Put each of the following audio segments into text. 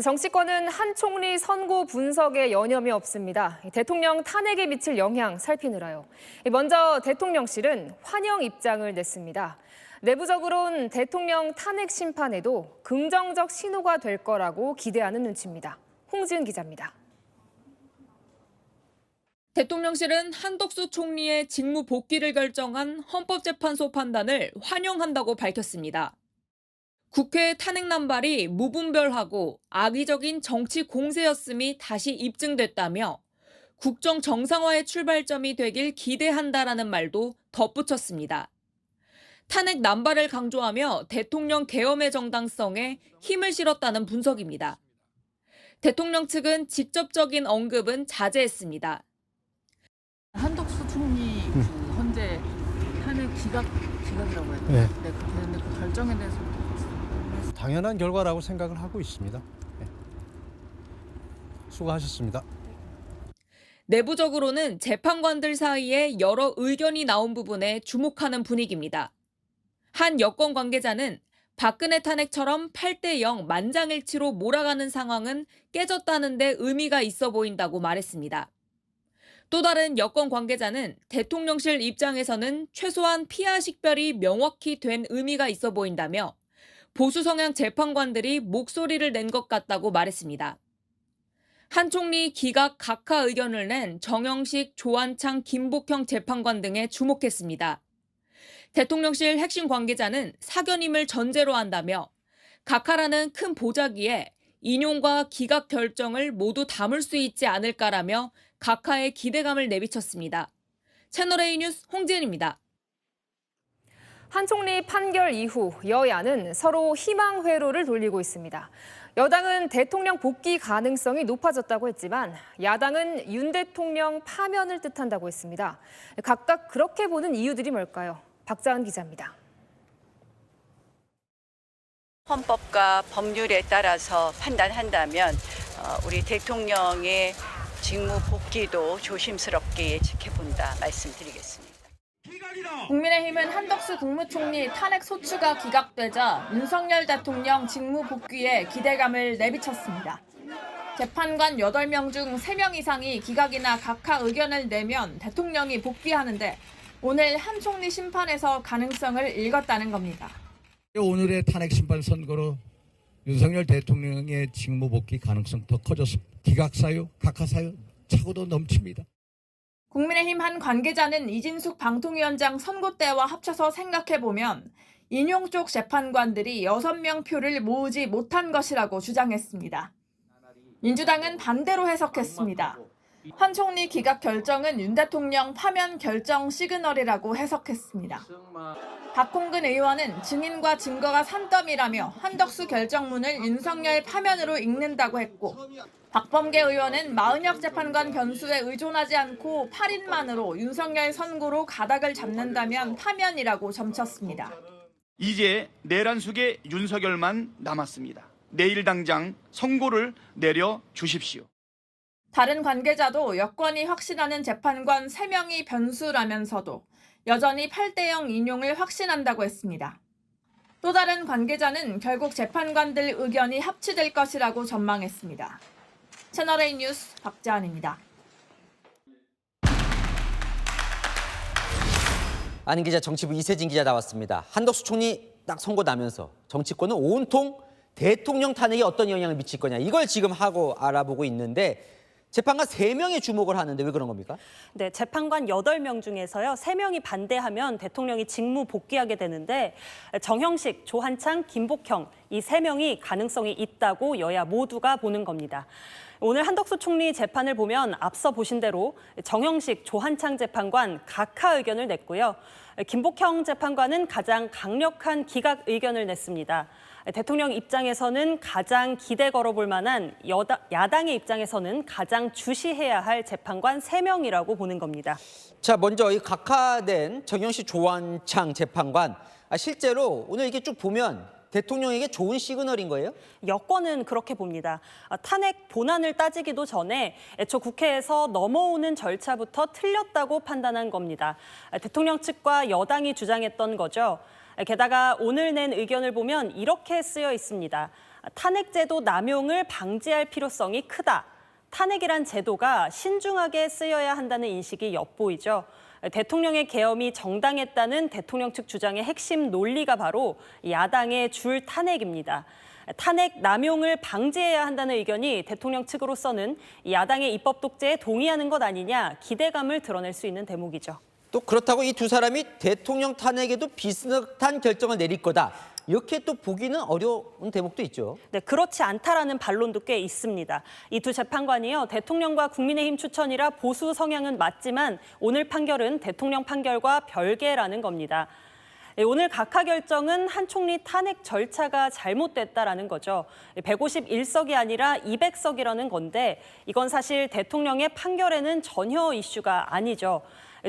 정치권은 한 총리 선고 분석에 여념이 없습니다. 대통령 탄핵에 미칠 영향 살피느라요. 먼저 대통령실은 환영 입장을 냈습니다. 내부적으론 대통령 탄핵 심판에도 긍정적 신호가 될 거라고 기대하는 눈치입니다. 홍지은 기자입니다. 대통령실은 한덕수 총리의 직무 복귀를 결정한 헌법재판소 판단을 환영한다고 밝혔습니다. 국회 탄핵 남발이 무분별하고 악의적인 정치 공세였음이 다시 입증됐다며 국정 정상화의 출발점이 되길 기대한다라는 말도 덧붙였습니다. 탄핵 남발을 강조하며 대통령 계엄의 정당성에 힘을 실었다는 분석입니다. 대통령 측은 직접적인 언급은 자제했습니다. 한덕수 총리 헌재 탄핵 기각이라고 해야 되나? 네, 그렇게 됐는데 그 결정에 대해서 당연한 결과라고 생각을 하고 있습니다. 네. 수고하셨습니다. 내부적으로는 재판관들 사이에 여러 의견이 나온 부분에 주목하는 분위기입니다. 한 여권 관계자는 박근혜 탄핵처럼 8대0 만장일치로 몰아가는 상황은 깨졌다는 데 의미가 있어 보인다고 말했습니다. 또 다른 여권 관계자는 대통령실 입장에서는 최소한 피하 식별이 명확히 된 의미가 있어 보인다며 보수 성향 재판관들이 목소리를 낸 것 같다고 말했습니다. 한 총리 기각 각하 의견을 낸 정영식, 조한창, 김복형 재판관 등에 주목했습니다. 대통령실 핵심 관계자는 사견임을 전제로 한다며 각하라는 큰 보자기에 인용과 기각 결정을 모두 담을 수 있지 않을까라며 각하의 기대감을 내비쳤습니다. 채널A 뉴스 홍지은입니다. 한 총리 판결 이후 여야는 서로 희망 회로를 돌리고 있습니다. 여당은 대통령 복귀 가능성이 높아졌다고 했지만 야당은 윤 대통령 파면을 뜻한다고 했습니다. 각각 그렇게 보는 이유들이 뭘까요? 박자은 기자입니다. 헌법과 법률에 따라서 판단한다면 우리 대통령의 직무 복귀도 조심스럽게 지켜본다 말씀드리겠습니다. 국민의힘은 한덕수 국무총리 탄핵 소추가 기각되자 윤석열 대통령 직무 복귀에 기대감을 내비쳤습니다. 재판관 8명 중 3명 이상이 기각이나 각하 의견을 내면 대통령이 복귀하는데 오늘 한 총리 심판에서 가능성을 읽었다는 겁니다. 오늘의 탄핵 심판 선고로 윤석열 대통령의 직무 복귀 가능성 더 커졌습니다. 기각 사유, 각하 사유 차고도 넘칩니다. 국민의힘 한 관계자는 이진숙 방통위원장 선고 때와 합쳐서 생각해보면 인용 쪽 재판관들이 6명 표를 모으지 못한 것이라고 주장했습니다. 민주당은 반대로 해석했습니다. 한 총리 기각 결정은 윤 대통령 파면 결정 시그널이라고 해석했습니다. 박홍근 의원은 증인과 증거가 산더미라며 한덕수 결정문을 윤석열 파면으로 읽는다고 했고 박범계 의원은 마은혁 재판관 변수에 의존하지 않고 8인만으로 윤석열 선고로 가닥을 잡는다면 파면이라고 점쳤습니다. 이제 내란 속의 윤석열만 남았습니다. 내일 당장 선고를 내려 주십시오. 다른 관계자도 여권이 확신하는 재판관 3명이 변수라면서도 여전히 8대0 인용을 확신한다고 했습니다. 또 다른 관계자는 결국 재판관들 의견이 합치될 것이라고 전망했습니다. 채널A 뉴스 박자은입니다. 아는 기자 정치부 이세진 기자 나왔습니다. 한덕수 총리 딱 선고 나면서 정치권은 온통 대통령 탄핵에 어떤 영향을 미칠 거냐 이걸 지금 하고 알아보고 있는데 재판관 3명이 주목을 하는데 왜 그런 겁니까? 네, 재판관 8명 중에서요. 3명이 반대하면 대통령이 직무 복귀하게 되는데 정형식, 조한창, 김복형 이 3명이 가능성이 있다고 여야 모두가 보는 겁니다. 오늘 한덕수 총리 재판을 보면 앞서 보신 대로 정형식, 조한창 재판관 각하 의견을 냈고요. 김복형 재판관은 가장 강력한 기각 의견을 냈습니다. 대통령 입장에서는 가장 기대 걸어볼 만한 야당의 입장에서는 가장 주시해야 할 재판관 3명이라고 보는 겁니다. 자, 먼저 이 각하된 정영식 조한창 재판관 실제로 오늘 이게 쭉 보면 대통령에게 좋은 시그널인 거예요? 여권은 그렇게 봅니다. 탄핵 본안을 따지기도 전에 애초 국회에서 넘어오는 절차부터 틀렸다고 판단한 겁니다. 대통령 측과 여당이 주장했던 거죠. 게다가 오늘 낸 의견을 보면 이렇게 쓰여 있습니다. 탄핵제도 남용을 방지할 필요성이 크다. 탄핵이란 제도가 신중하게 쓰여야 한다는 인식이 엿보이죠. 대통령의 계엄이 정당했다는 대통령 측 주장의 핵심 논리가 바로 야당의 줄 탄핵입니다. 탄핵 남용을 방지해야 한다는 의견이 대통령 측으로서는 야당의 입법 독재에 동의하는 것 아니냐 기대감을 드러낼 수 있는 대목이죠. 또 그렇다고 이 두 사람이 대통령 탄핵에도 비슷한 결정을 내릴 거다. 이렇게 또 보기는 어려운 대목도 있죠. 네, 그렇지 않다라는 반론도 꽤 있습니다. 이 두 재판관이요, 대통령과 국민의힘 추천이라 보수 성향은 맞지만 오늘 판결은 대통령 판결과 별개라는 겁니다. 오늘 각하 결정은 한 총리 탄핵 절차가 잘못됐다라는 거죠. 151석이 아니라 200석이라는 건데 이건 사실 대통령의 판결에는 전혀 이슈가 아니죠.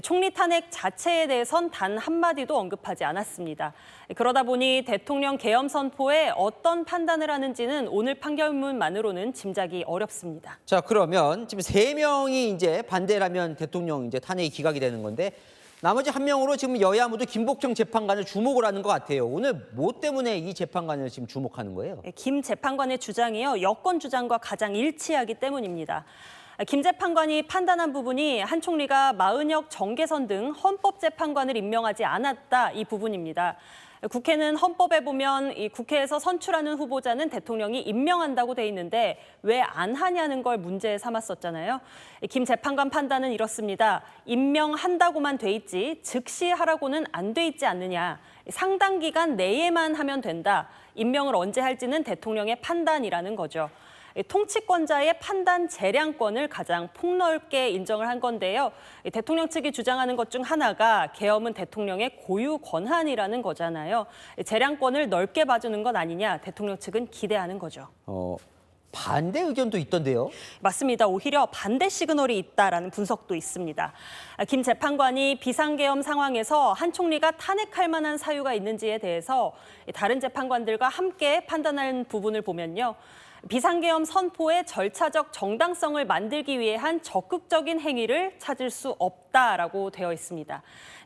총리 탄핵 자체에 대해선 단 한마디도 언급하지 않았습니다. 그러다 보니 대통령 계엄 선포에 어떤 판단을 하는지는 오늘 판결문만으로는 짐작이 어렵습니다. 자, 그러면 지금 3명이 이제 반대라면 대통령 이제 탄핵이 기각이 되는 건데 나머지 1명으로 지금 여야 모두 김복형 재판관을 주목을 하는 것 같아요. 오늘 뭐 때문에 이 재판관을 지금 주목하는 거예요? 김 재판관의 주장이요, 여권 주장과 가장 일치하기 때문입니다. 김 재판관이 판단한 부분이 한 총리가 마은혁, 정계선 등 헌법재판관을 임명하지 않았다 이 부분입니다. 국회는 헌법에 보면 이 국회에서 선출하는 후보자는 대통령이 임명한다고 돼 있는데 왜 안 하냐는 걸 문제 삼았었잖아요. 김 재판관 판단은 이렇습니다. 임명한다고만 돼 있지 즉시 하라고는 안 돼 있지 않느냐. 상당 기간 내에만 하면 된다. 임명을 언제 할지는 대통령의 판단이라는 거죠. 통치권자의 판단 재량권을 가장 폭넓게 인정을 한 건데요. 대통령 측이 주장하는 것 중 하나가 계엄은 대통령의 고유 권한이라는 거잖아요. 재량권을 넓게 봐주는 것 아니냐 대통령 측은 기대하는 거죠. 반대 의견도 있던데요. 맞습니다. 오히려 반대 시그널이 있다라는 분석도 있습니다. 김 재판관이 비상계엄 상황에서 한 총리가 탄핵할 만한 사유가 있는지에 대해서 다른 재판관들과 함께 판단하는 부분을 보면요. 비상계엄 선포의 절차적 정당성을 만들기 위해 한 적극적인 행위를 찾을 수 없다라고 되어 있습니다.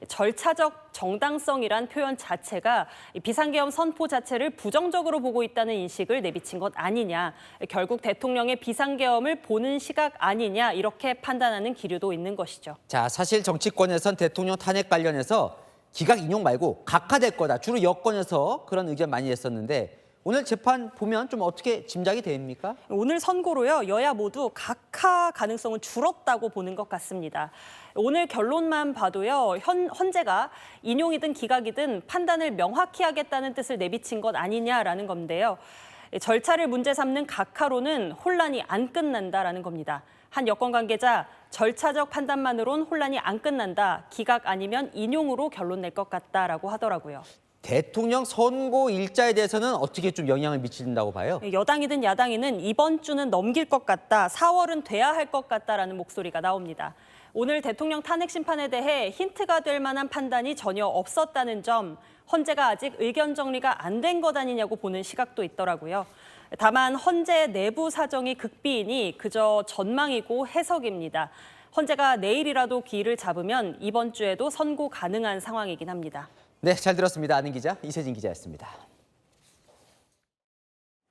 절차적 정당성이란 표현 자체가 비상계엄 선포 자체를 부정적으로 보고 있다는 인식을 내비친 것 아니냐. 결국 대통령의 비상계엄을 보는 시각 아니냐 이렇게 판단하는 기류도 있는 것이죠. 자, 사실 정치권에선 대통령 탄핵 관련해서 기각 인용 말고 각하될 거다. 주로 여권에서 그런 의견 많이 했었는데 오늘 재판 보면 좀 어떻게 짐작이 됩니까? 오늘 선고로요, 여야 모두 각하 가능성은 줄었다고 보는 것 같습니다. 오늘 결론만 봐도요, 헌재가 인용이든 기각이든 판단을 명확히 하겠다는 뜻을 내비친 것 아니냐라는 건데요. 절차를 문제 삼는 각하로는 혼란이 안 끝난다라는 겁니다. 한 여권 관계자, 절차적 판단만으론 혼란이 안 끝난다. 기각 아니면 인용으로 결론 낼 것 같다라고 하더라고요. 대통령 선고 일자에 대해서는 어떻게 좀 영향을 미친다고 봐요? 여당이든 야당이든 이번 주는 넘길 것 같다, 4월은 돼야 할 것 같다라는 목소리가 나옵니다. 오늘 대통령 탄핵 심판에 대해 힌트가 될 만한 판단이 전혀 없었다는 점, 헌재가 아직 의견 정리가 안 된 것 아니냐고 보는 시각도 있더라고요. 다만 헌재 내부 사정이 극비이니 그저 전망이고 해석입니다. 헌재가 내일이라도 기일을 잡으면 이번 주에도 선고 가능한 상황이긴 합니다. 네, 잘 들었습니다. 아는 기자 이세진 기자였습니다.